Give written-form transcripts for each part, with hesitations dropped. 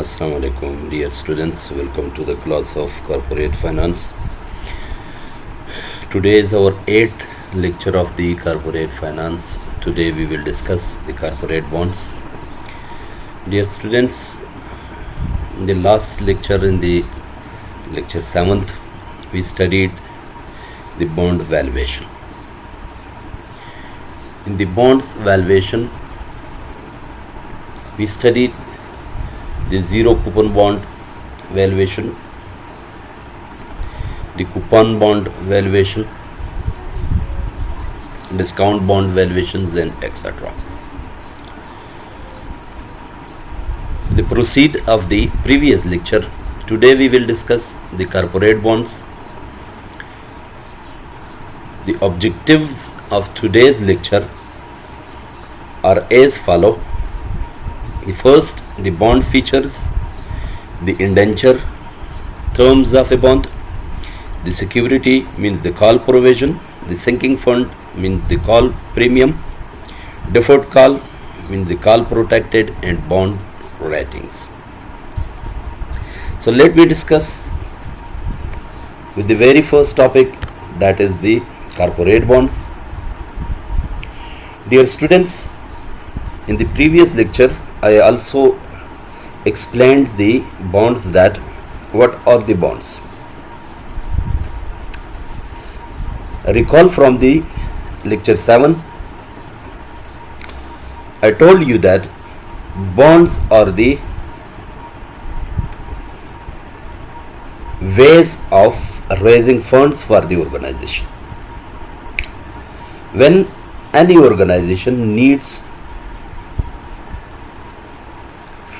Assalamu alaikum, dear students. Welcome to the class of Corporate Finance. Today is our eighth lecture of the Corporate Finance. Today we will discuss the corporate bonds. Dear students, in the last lecture, in the lecture 7th, we studied the bond valuation. In the bonds valuation, we studied the zero coupon bond valuation, the coupon bond valuation, discount bond valuations, and etc. The proceed of the previous lecture, today we will discuss the corporate bonds. The objectives of today's lecture are as follow. The first, the bond features, the indenture, terms of a bond, the security means the call provision, the sinking fund means the call premium, deferred call means the call protected, and bond ratings. So let me discuss with the very first topic, that is the corporate bonds. Dear students, in the previous lecture I also explained the bonds, that what are the bonds. Recall from the lecture 7, I told you that bonds are the ways of raising funds for the organization. When any organization needs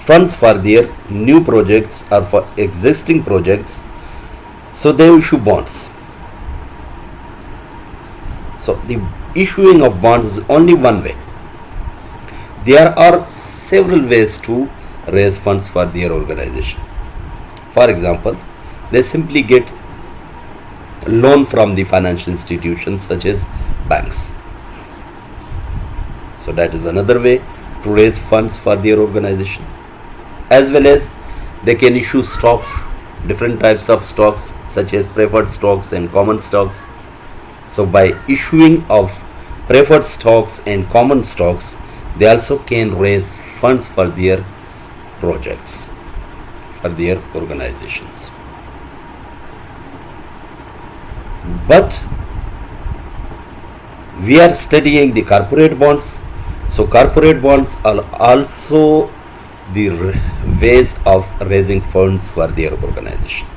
funds for their new projects or for existing projects, so they issue bonds. So the issuing of bonds is only one way. There are several ways to raise funds for their organization. For example, they simply get loan from the financial institutions such as banks. So that is another way to raise funds for their organization. As well as they can issue stocks, different types of stocks such as preferred stocks and common stocks. So by issuing of preferred stocks and common stocks, they also can raise funds for their projects, for their organizations. But we are studying the corporate bonds. So corporate bonds are also the ways of raising funds for their organization.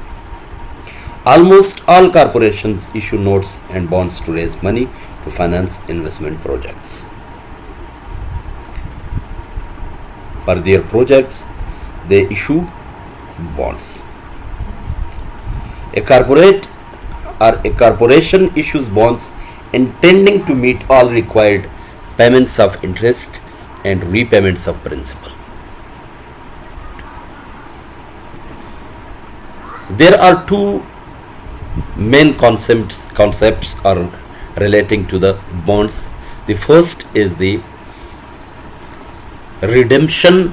Almost all corporations issue notes and bonds to raise money to finance investment projects. For their projects, they issue bonds. A corporate or a corporation issues bonds intending to meet all required payments of interest and repayments of principal. There are two main concepts are relating to the bonds. The first is the redemption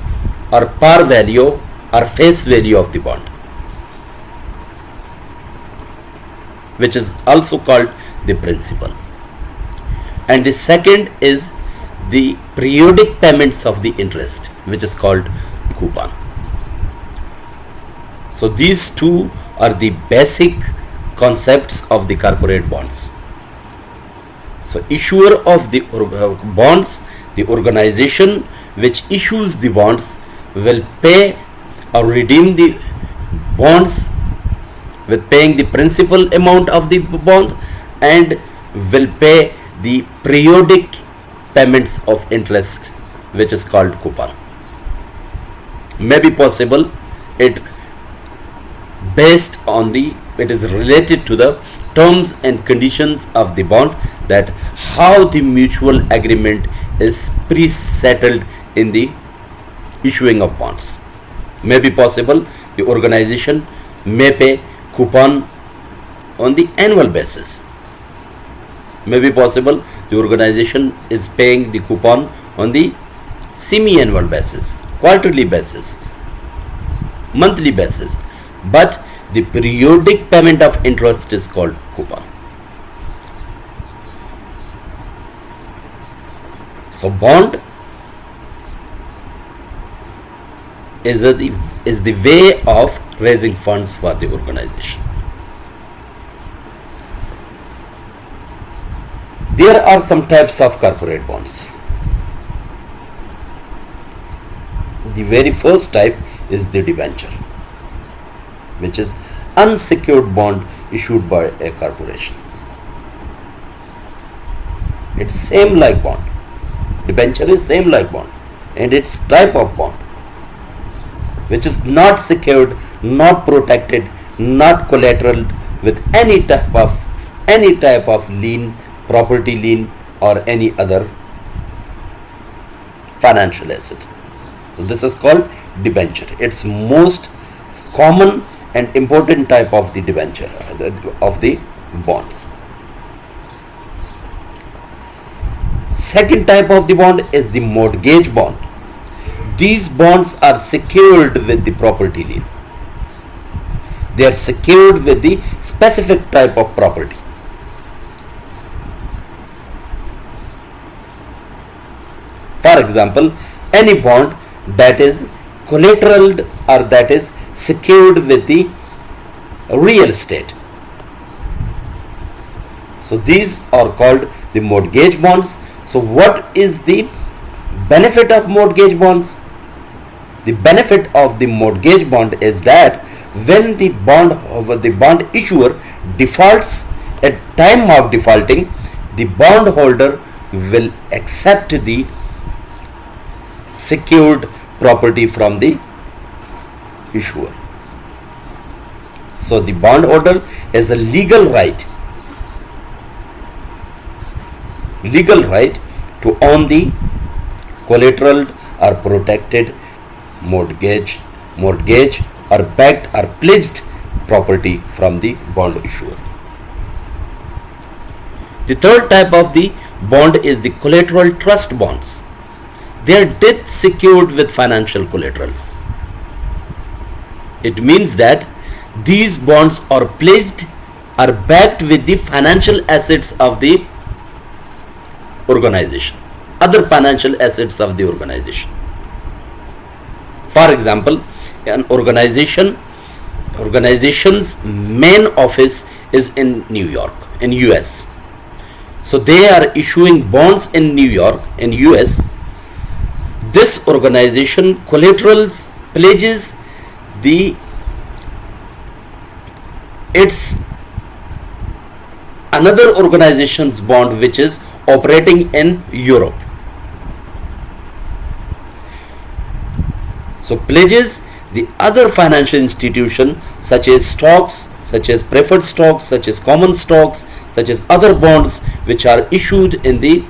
or par value or face value of the bond, which is also called the principal. And the second is the periodic payments of the interest, which is called coupon. So these two are the basic concepts of the corporate bonds. So issuer of the bonds, the organization which issues the bonds, will pay or redeem the bonds with paying the principal amount of the bond, and will pay the periodic payments of interest, which is called coupon. May be possible, it is related to the terms and conditions of the bond, that how the mutual agreement is pre-settled in the issuing of bonds. May be possible, the organization may pay coupon on the annual basis. May be possible, the organization is paying the coupon on the semi-annual basis, quarterly basis. monthly basis, but the periodic payment of interest is called coupon. So bond is the way of raising funds for the organization. There are some types of corporate bonds. The very first type is the debenture, which is unsecured bond issued by a corporation. It's same like bond. Debenture is same like bond, and it's type of bond which is not secured, not protected, not collateral with any type of lien, property lien, or any other financial asset. So this is called debenture. It's most common and important type of the debenture, of the bonds. Second type of the bond is the mortgage bond. These bonds are secured with the property lien. They are secured with the specific type of property. For example, any bond that is collateraled or that is secured with the real estate. So these are called the mortgage bonds. So what is the benefit of mortgage bonds? The benefit of the mortgage bond is that when the bond issuer defaults at time of defaulting, the bondholder will accept the secured property from the issuer. So the bondholder has a legal right to own the collateral or protected mortgage or backed or pledged property from the bond issuer. The third type of the bond is the collateral trust bonds. They are debt secured with financial collaterals. It means that these bonds are pledged or backed with the financial assets of the organization, other financial assets of the organization. For example, an organization's main office is in New York, in US. So they are issuing bonds in New York, in US. This organization collaterals pledges its another organization's bond which is operating in Europe. So pledges the other financial institution such as stocks, such as preferred stocks, such as common stocks, such as other bonds which are issued in the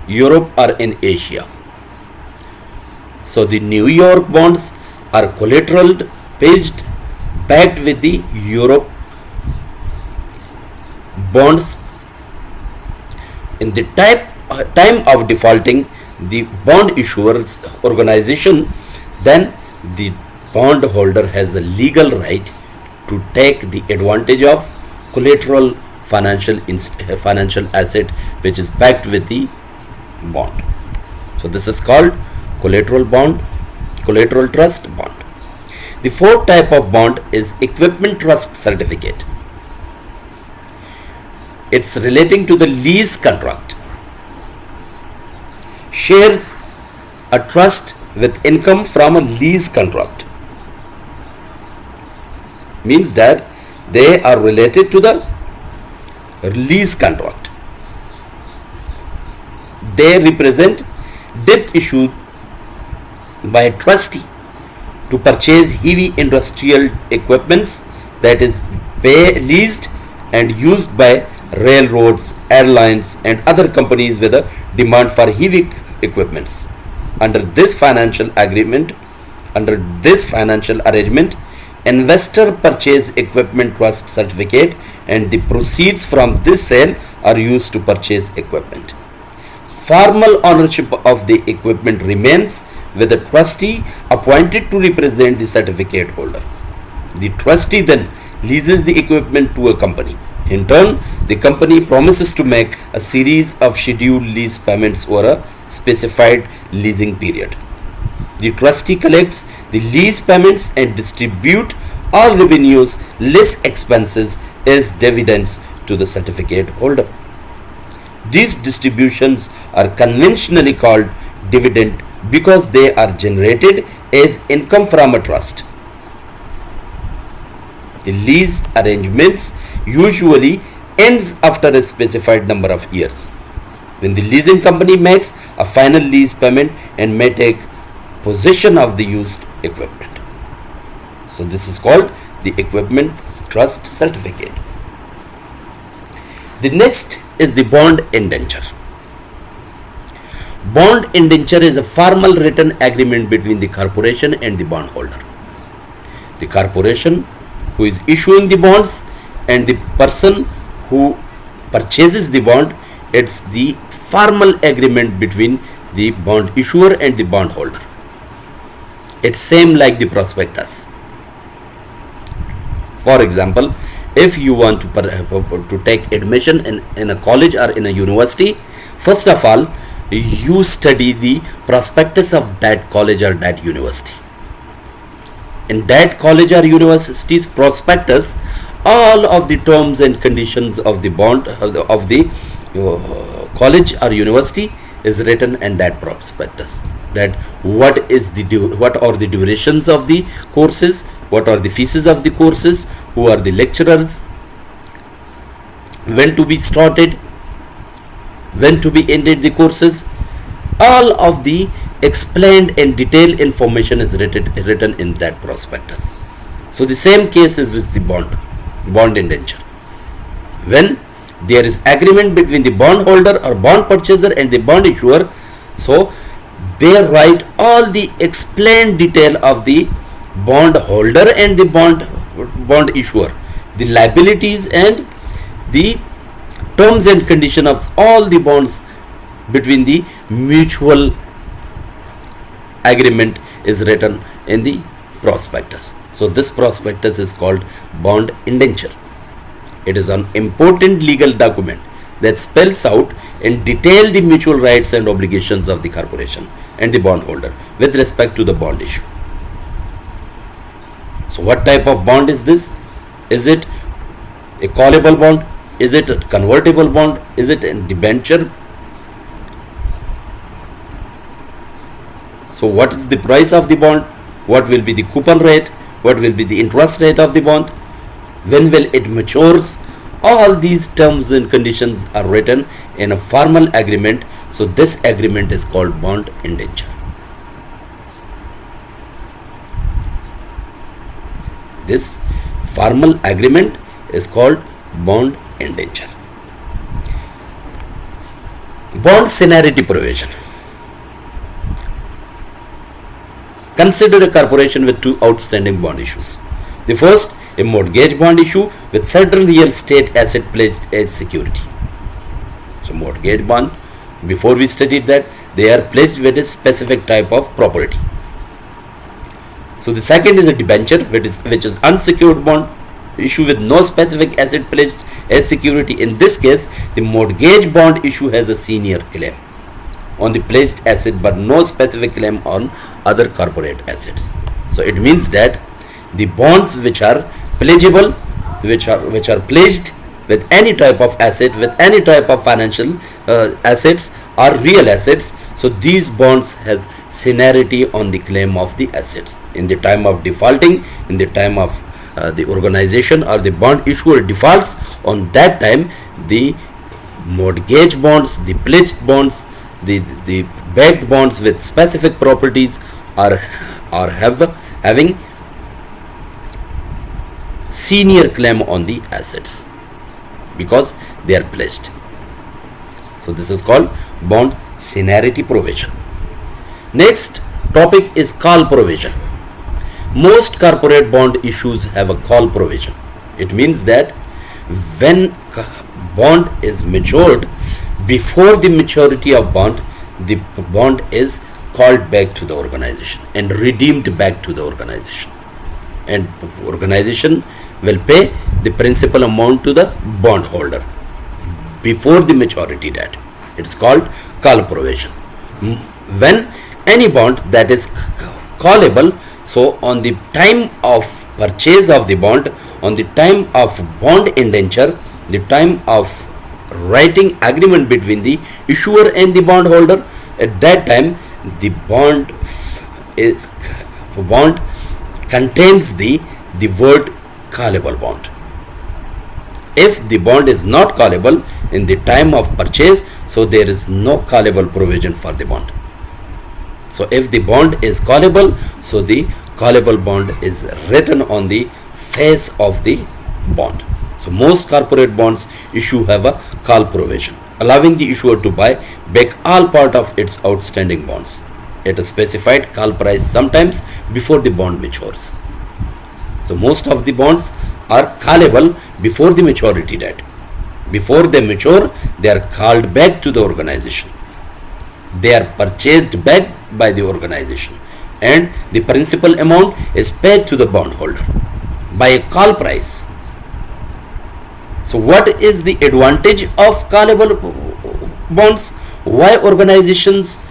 Europe or in Asia. So the New York bonds are collateraled, pledged, backed with the Europe bonds. In the time of defaulting the bond issuer's organization, then the bondholder has a legal right to take the advantage of collateral financial asset which is backed with the bond. So this is called collateral trust bond. The fourth type of bond is equipment trust certificate. It's relating to the lease contract. Shares a trust with income from a lease contract. Means that they are related to the lease contract. They represent debt issued by a trustee to purchase heavy industrial equipments that is leased and used by railroads, airlines, and other companies with a demand for heavy equipments. Under this financial arrangement, investor purchase equipment trust certificate, and the proceeds from this sale are used to purchase equipment. Formal ownership of the equipment remains with a trustee appointed to represent the certificate holder. The trustee then leases the equipment to a company. In turn, the company promises to make a series of scheduled lease payments over a specified leasing period. The trustee collects the lease payments and distribute all revenues less expenses as dividends to the certificate holder. These distributions are conventionally called dividend because they are generated as income from a trust. The lease arrangements usually ends after a specified number of years, when the leasing company makes a final lease payment and may take possession of the used equipment. So this is called the equipment trust certificate. The next is the bond indenture. Bond indenture is a formal written agreement between the corporation and the bondholder. The corporation who is issuing the bonds and the person who purchases the bond, it's the formal agreement between the bond issuer and the bondholder. It's same like the prospectus. For example, if you want to take admission in a college or in a university, first of all, you study the prospectus of that college or that university. In that college or university's prospectus, all of the terms and conditions of the bond of the college or university is written in that prospectus. That what are the durations of the courses, what are the fees of the courses, who are the lecturers, when to be started, when to be ended the courses. All of the explained and detailed information is written in that prospectus. So the same case is with the bond indenture. When there is agreement between the bondholder or bond purchaser and the bond issuer, so they write all the explained detail of the bondholder and the bond issuer, the liabilities and the terms and condition of all the bonds between the mutual agreement is written in the prospectus. So this prospectus is called bond indenture. It is an important legal document that spells out in detail the mutual rights and obligations of the corporation and the bondholder with respect to the bond issue. So what type of bond is this? Is it a callable bond? Is it a convertible bond? Is it a debenture? So what is the price of the bond? What will be the coupon rate? What will be the interest rate of the bond? When will it matures? All these terms and conditions are written in a formal agreement. So this agreement is called bond indenture. This formal agreement is called bond indenture. Bond seniority provision. Consider a corporation with two outstanding bond issues. The first, a mortgage bond issue with certain real estate asset pledged as security. So mortgage bond, before we studied that, they are pledged with a specific type of property. So the second is a debenture, which is unsecured bond issue with no specific asset pledged as security. In this case, the mortgage bond issue has a senior claim on the pledged asset but no specific claim on other corporate assets. So it means that the bonds which are pledgeable, which are pledged with any type of asset, with any type of financial assets or real assets, so these bonds has seniority on the claim of the assets. In the time of defaulting, in the time of the organization or the bond issuer defaults, on that time the mortgage bonds, the pledged bonds, the backed bonds with specific properties are having senior claim on the assets because they are pledged. So this is called bond seniority provision. Next topic is call provision. Most corporate bond issues have a call provision. It means that when bond is matured, before the maturity of bond, the bond is called back to the organization and redeemed back to the organization, and organization will pay the principal amount to the bondholder before the maturity date. It's called call provision. When any bond that is callable, so on the time of purchase of the bond, on the time of bond indenture, the time of writing agreement between the issuer and the bondholder, at that time the bond contains the word callable bond. If the bond is not callable in the time of purchase, so there is no callable provision for the bond. So if the bond is callable, so the callable bond is written on the face of the bond. So most corporate bonds issue have a call provision, allowing the issuer to buy back all part of its outstanding bonds at a specified call price, sometimes before the bond matures. So most of the bonds are callable before the maturity date. Before they mature, they are called back to the organization. They are purchased back by the organization, and the principal amount is paid to the bondholder by a call price. So what is the advantage of callable bonds? Why organizations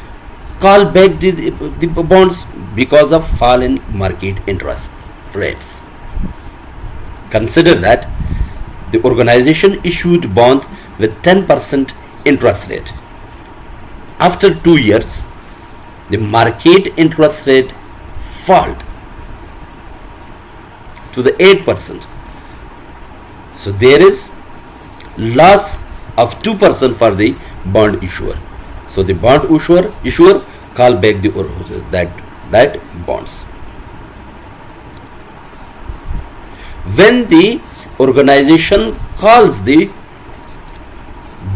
call back the bonds? Because of fall in market interest rates. Consider that the organization issued bond with 10% interest rate. After 2 years, the market interest rate fell to the 8%. So there is loss of 2% for the bond issuer. So the bond issuer call back that bonds. When the organization calls the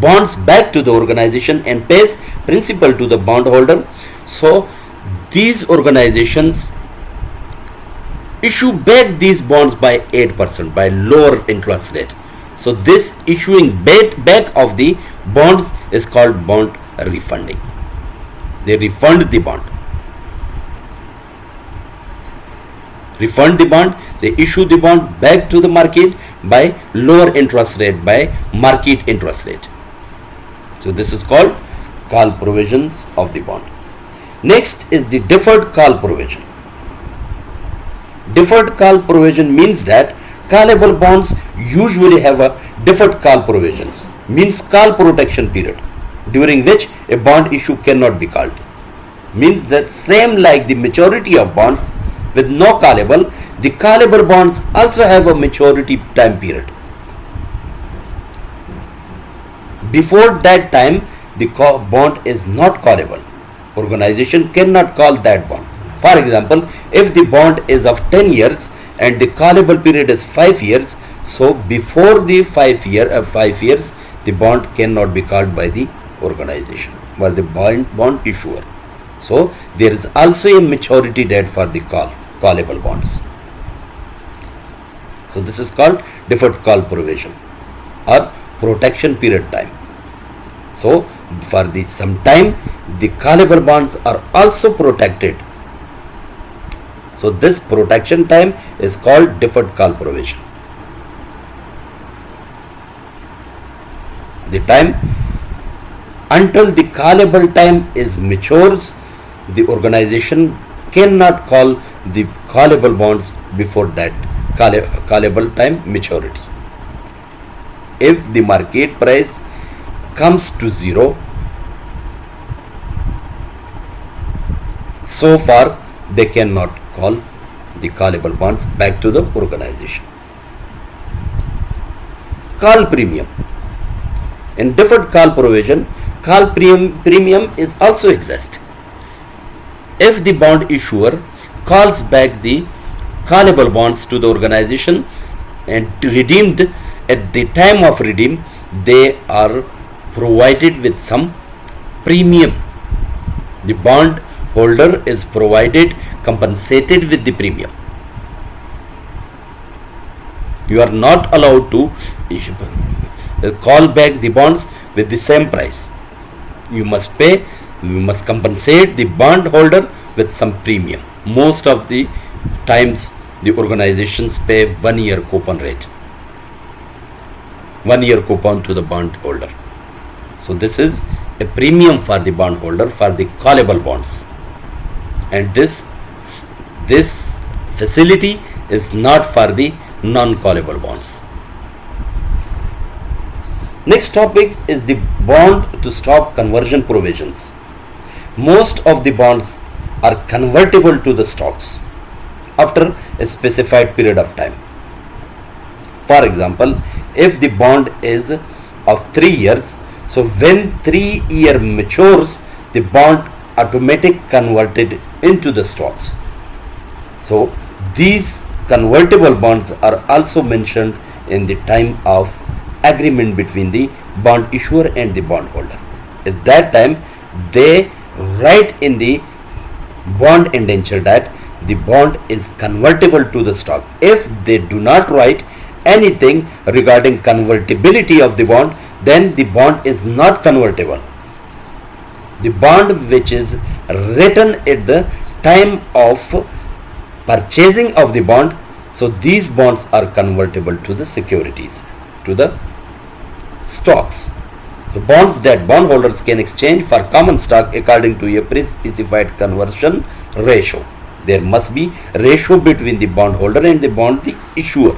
bonds back to the organization and pays principal to the bondholder, so these organizations issue back these bonds by 8%, by lower interest rate. So this issuing back of the bonds is called bond refunding. They refund the bond. Refund the bond, they issue the bond back to the market by lower interest rate, by market interest rate. So this is called call provisions of the bond. Next is the deferred call provision. Deferred call provision means that callable bonds usually have a deferred call provisions, means call protection period, during which a bond issue cannot be called. Means that same like the maturity of bonds with no callable, the callable bonds also have a maturity time period. Before that time, the bond is not callable. Organization cannot call that bond. For example, if the bond is of 10 years and the callable period is 5 years, so before the 5 years, the bond cannot be called by the organization or the bond issuer. So there is also a maturity date for the callable bonds. So this is called deferred call provision or protection period time. So for the some time, the callable bonds are also protected. So this protection time is called deferred call provision. The time until the callable time is matures, the organization cannot call the callable bonds before that callable time maturity. If the market price comes to zero, so far they cannot call the callable bonds back to the organization. Call premium. In deferred call provision, call premium is also exist. If the bond issuer calls back the callable bonds to the organization and redeemed at the time of redeem, they are provided with some premium. The bond holder is compensated with the premium. You are not allowed to call back the bonds with the same price. You must pay we must compensate the bondholder with some premium. Most of the times the organizations pay 1 year coupon rate, 1 year coupon to the bondholder. So this is a premium for the bondholder for the callable bonds, and this facility is not for the non-callable bonds. Next topic is the bond to stock conversion provisions. Most of the bonds are convertible to the stocks after a specified period of time. For example, if the bond is of 3 years, so when 3 year matures, the bond automatic converted into the stocks. So these convertible bonds are also mentioned in the time of agreement between the bond issuer and the bondholder. At that time, they write in the bond indenture that the bond is convertible to the stock. If they do not write anything regarding convertibility of the bond, then the bond is not convertible. The bond which is written at the time of purchasing of the bond, so these bonds are convertible to the securities, to the stocks. The bonds that bondholders can exchange for common stock according to a pre-specified conversion ratio. There must be ratio between the bondholder and the bond issuer.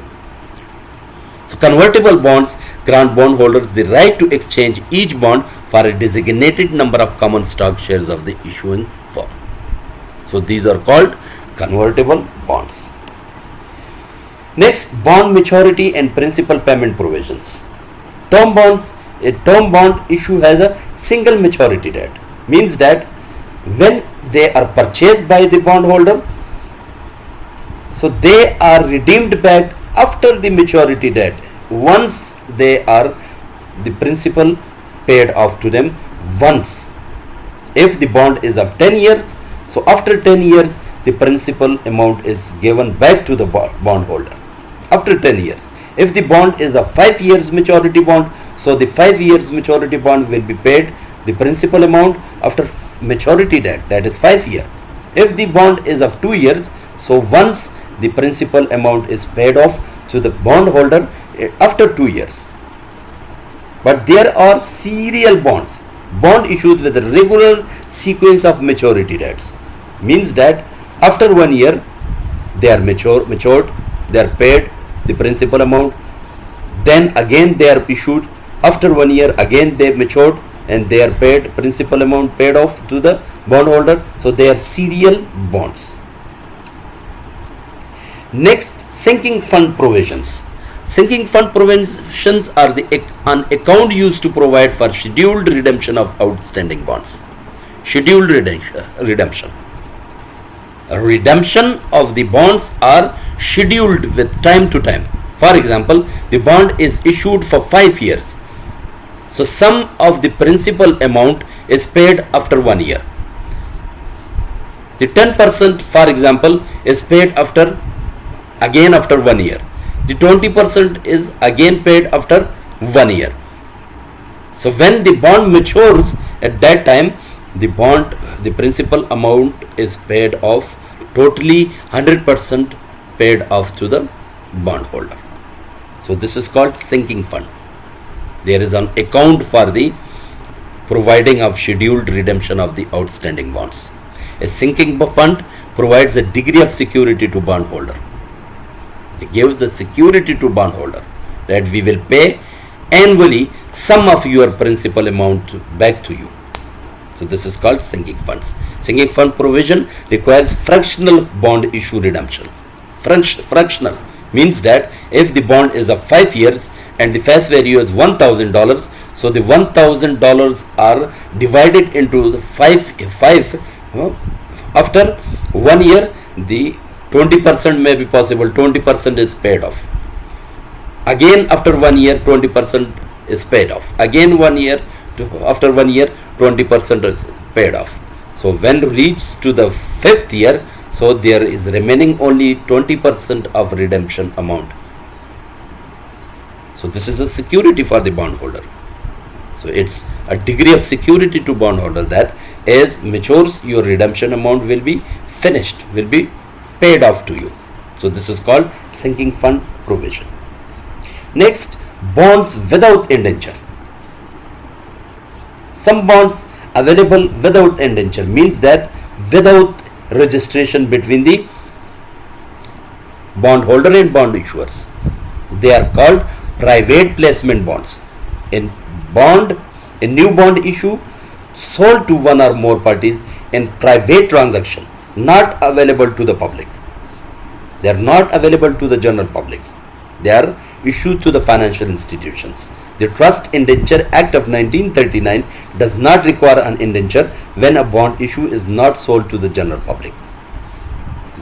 So convertible bonds grant bondholders the right to exchange each bond for a designated number of common stock shares of the issuing firm. So these are called convertible bonds. Next, bond maturity and principal payment provisions. Term bonds. A term bond issue has a single maturity date. Means that when they are purchased by the bondholder, so they are redeemed back after the maturity date once they are the principal paid off to them once. If the bond is of 10 years, so after 10 years the principal amount is given back to the bondholder after 10 years. If the bond is a 5 years maturity bond, so the 5 years maturity bond will be paid the principal amount after maturity date, that is 5 years. If the bond is of 2 years, so once the principal amount is paid off to the bondholder after 2 years. But there are serial bonds, bond issued with a regular sequence of maturity dates. Means that after 1 year they are matured, they are paid the principal amount, then again they are issued, after 1 year again they matured and they are paid principal amount paid off to the bondholder. So they are serial bonds. Next, sinking fund provisions. Sinking fund provisions are an account used to provide for scheduled redemption of outstanding bonds. Scheduled redemption. Redemption of the bonds are scheduled with time to time. For example, the bond is issued for 5 years. So some of the principal amount is paid after 1 year. The 10%, for example, is paid after 1 year. The 20% is again paid after 1 year. So when the bond matures, at that time the principal amount is paid off, totally 100% paid off to the bondholder. So this is called sinking fund. There is an account for the providing of scheduled redemption of the outstanding bonds. A sinking fund provides a degree of security to bondholder. It gives a security to bondholder that we will pay annually some of your principal amount back to you. So this is called sinking funds. Sinking fund provision requires fractional bond issue redemptions. Fractional means that if the bond is of 5 years and the face value is $1,000, so the $1,000 are divided into the five. After 1 year, the 20% may be possible, 20% is paid off. Again after 1 year, 20% is paid off. Again 1 year, after 1 year, 20% is paid off. So when reached to the 5th year, so there is remaining only 20% of redemption amount. So this is a security for the bondholder. So it's a degree of security to bondholder that as matures, your redemption amount will be finished, will be paid off to you. So this is called sinking fund provision. Next, bonds without indenture. Some bonds available without indenture means that without registration between the bondholder and bond issuers. They are called private placement bonds. In new bond issue sold to one or more parties in private transaction, not available to the public. They are not available to the general public. They are issued to the financial institutions. The Trust Indenture Act of 1939 does not require an indenture when a bond issue is not sold to the general public.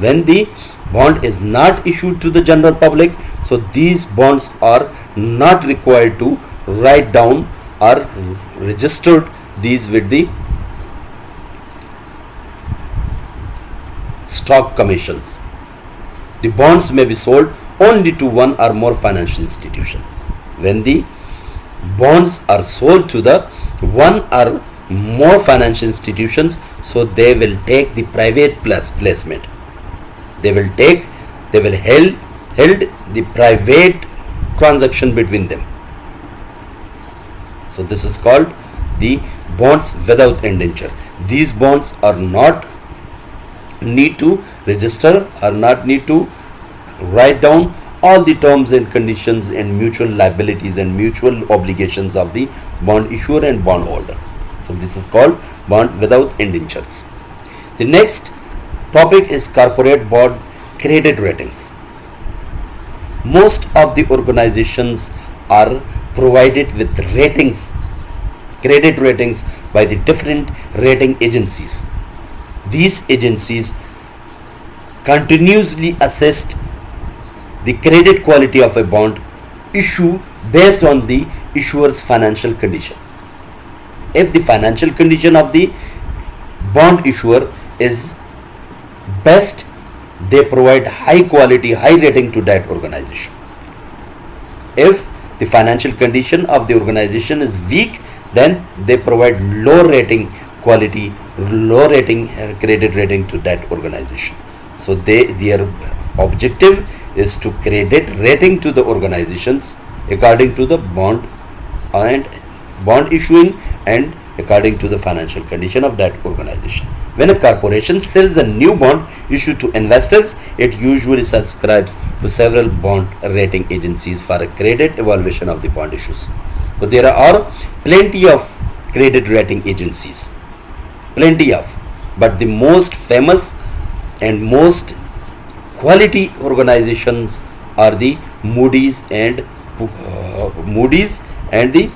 When the bond is not issued to the general public, so these bonds are not required to write down or register these with the stock commissions. The bonds may be sold only to one or more financial institution. When the bonds are sold to the one or more financial institutions, so they will take the private placement. They will held the private transaction between them. So this is called the bonds without indenture. These bonds are not need to register or not need to write down all the terms and conditions and mutual liabilities and mutual obligations of the bond issuer and bondholder. So this is called bond without indentures. The next topic is corporate bond credit ratings. Most of the organizations are provided with ratings, credit ratings by the different rating agencies. These agencies continuously assess the credit quality of a bond issue based on the issuer's financial condition. If the financial condition of the bond issuer is best, they provide high quality, high rating to that organization. If the financial condition of the organization is weak, then they provide low rating quality, low rating credit rating to that organization. So their objective is to credit rating to the organizations according to the bond and bond issuing and according to the financial condition of that organization. When a corporation sells a new bond issued to investors, it usually subscribes to several bond rating agencies for a credit evaluation of the bond issues. So there are plenty of credit rating agencies, plenty of, but the most famous and most quality organizations are the Moody's and the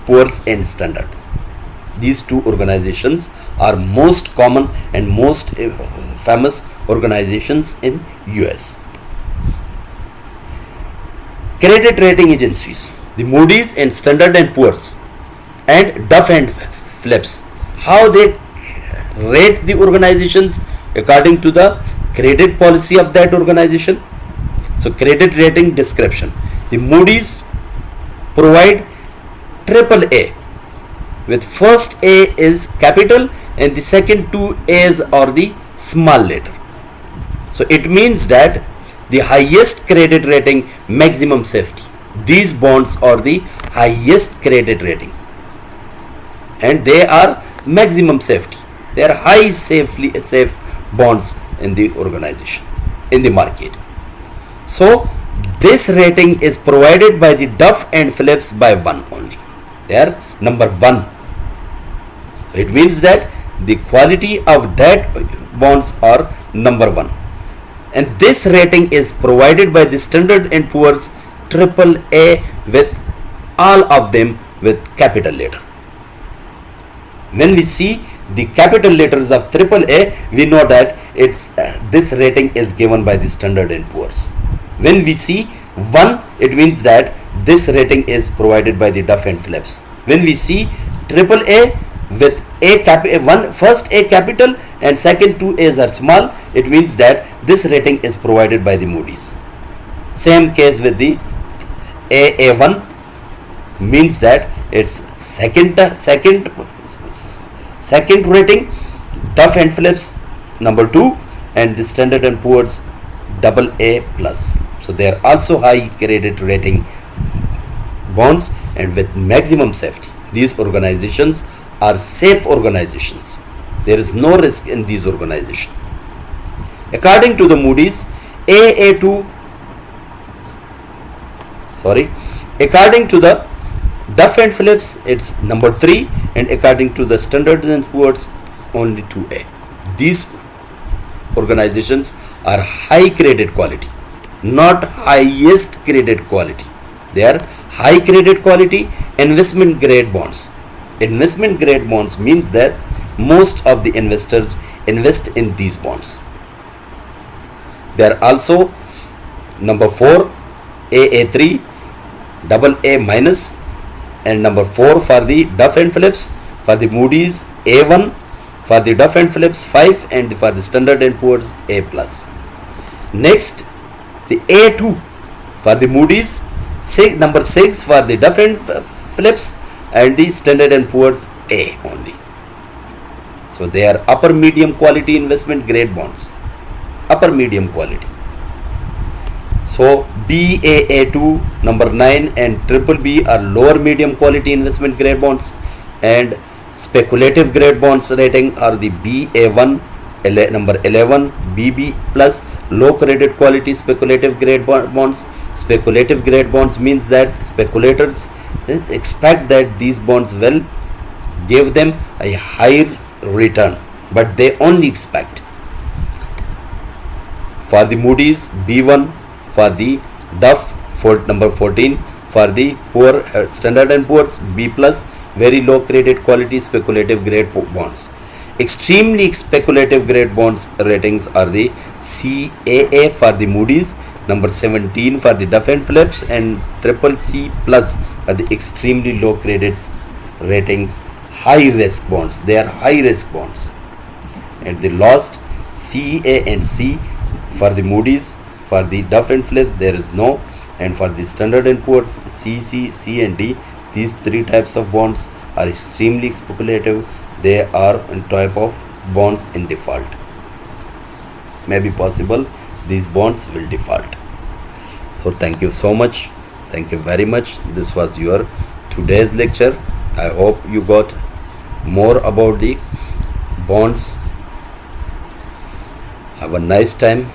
Poor's and Standard. These two organizations are most common and most famous organizations in US. Credit rating agencies, the Moody's and Standard and Poor's and Duff and Phillips, how they rate the organizations according to the credit policy of that organization. So credit rating description, the Moody's provide AAA, with first A is capital and the second two A's are the small letter. So it means that the highest credit rating, maximum safety. These bonds are the highest credit rating and they are maximum safety. They are high safe bonds in the organization, in the market. So this rating is provided by the Duff and Phillips by one only. They are number one. It means that the quality of that bonds are number one. And this rating is provided by the Standard and Poor's AAA, with all of them with capital letter. When we see the capital letters of AAA, we know that this rating is given by the Standard and Poor's. When we see 1, it means that this rating is provided by the Duff and Phillips. When we see AAA with first A capital and second two A's are small, it means that this rating is provided by the Moody's. Same case with the AA1, means that it's second Second rating, Duff and Phillips number 2, and the Standard and Poor's double A plus. So they are also high credit rating bonds and with maximum safety. These organizations are safe organizations. There is no risk in these organizations. According to the Moody's, according to the Duff and Phillips, it's number 3, and according to the Standard and Poor's, only 2A. These organizations are high credit quality, not highest credit quality. They are high credit quality investment grade bonds. Investment grade bonds means that most of the investors invest in these bonds. They are also number 4, AA3, double A minus, and number 4 for the Duff and Phillips. For the Moody's, A1, for the Duff and Phillips 5, and for the Standard and Poor's A plus. Next, the A2 for the Moody's, number 6 for the Duff and Phillips, and the Standard and Poor's A only. So they are upper medium quality investment grade bonds. Upper medium quality. So BAA2 number 9 and triple B are lower medium quality investment grade bonds, and speculative grade bonds rating are the BA1 number 11, BB plus low credit quality speculative grade bonds. Speculative grade bonds means that speculators expect that these bonds will give them a higher return, but they only expect. For the Moody's, B1, for the Duff number 14, for the Standard and Poor's, B plus, very low credit quality speculative grade bonds. Extremely speculative grade bonds ratings are the CAA for the Moody's, number 17 for the Duff and Phillips, and triple C plus are the extremely low credit ratings, high risk bonds. They are high risk bonds. And the last, CA and C for the Moody's. For the Duff and Phillips there is no, and for the Standard and Poor's, CC, C and D, these 3 types of bonds are extremely speculative. They are in type of bonds in default. Maybe possible these bonds will default. So thank you so much. Thank you very much. This was your today's lecture. I hope you got more about the bonds. Have a nice time.